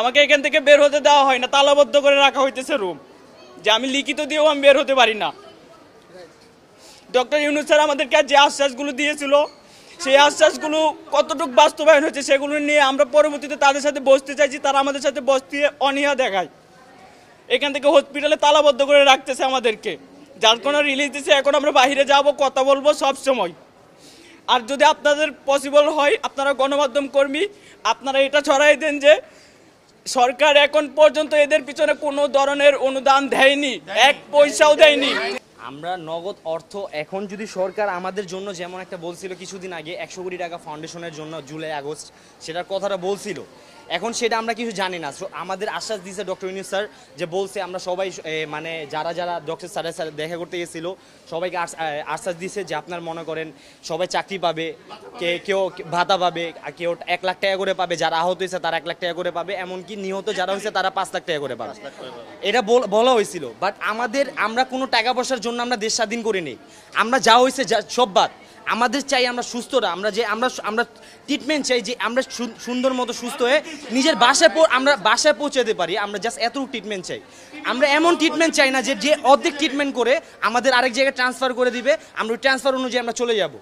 আমাকে এখান থেকে বের হতে দেওয়া হয় না, তালাবদ্ধ করে রাখা হইতেছে রুম, যে আমি লিখিত দিয়েও আমি বের হতে পারি না। ডক্টর ইউনূস স্যার আমাদেরকে যে আশ্বাসগুলো দিয়েছিল, সেই আশ্বাসগুলো কতটুকু বাস্তবায়ন হয়েছে সেগুলো নিয়ে আমরা পরবর্তীতে তাদের সাথে বসতে চাইছি, তারা আমাদের সাথে বসতে অনীহা দেখায়। এখান থেকে হসপিটালে তালাবদ্ধ করে রাখতেছে আমাদেরকে, যার কোনো রিলিজ দিচ্ছে। এখন আমরা বাইরে যাব, কথা বলবো সব সময়। আর যদি আপনাদের পসিবল হয়, আপনারা গণমাধ্যম কর্মী, আপনারা এটা ছড়াই দেন যে সরকার এখন পর্যন্ত এদের পিছনে কোনো ধরনের অনুদান দেয়নি, 1 পয়সাও দেয়নি। আমরা নগদ অর্থ এখন যদি সরকার আমাদের জন্য, যেমন একটা বলছিল কিছুদিন আগে 100 কোটি টাকা ফাউন্ডেশনের জন্য জুলাই আগস্ট, সেটার কথাটা বলছিল, এখন সেটা আমরা কিছু জানি না। আমাদের আশ্বাস দিয়েছে ডক্টর ইউনূস স্যার, যে বলছে আমরা সবাই মানে যারা যারা ডক্টর স্যারের সাথে দেখা করতে গেছিলো সবাইকে আশ্বাস দিয়েছে যে আপনার মনে করেন সবাই চাকরি পাবে, কেউ ভাতা পাবে, কেউ 1 লাখ টাকা করে পাবে, যারা আহত হয়েছে তারা 1 লাখ টাকা করে পাবে, এমনকি নিহত যারা হয়েছে তারা 5 লাখ টাকা করে পাবে। এটা বলা হয়েছিল। বাট আমরা কোনো টাকা পয়সার জন্য আমরা দেশ স্বাধীন করিনি। আমরা যা হয়েছে সব বাদ, আমাদের চাই আমরা সুস্থরা, আমরা ট্রিটমেন্ট চাই, যে আমরা সুন্দর মতো সুস্থ হয়ে নিজের বাসায় পৌঁছাতে পারি। আমরা জাস্ট এতটুকু ট্রিটমেন্ট চাই। আমরা এমন ট্রিটমেন্ট চাই না যে অর্ধেক ট্রিটমেন্ট করে আমাদের আরেক জায়গায় ট্রান্সফার করে দিবে, আমরা ওই ট্রান্সফার অনুযায়ী আমরা চলে যাব।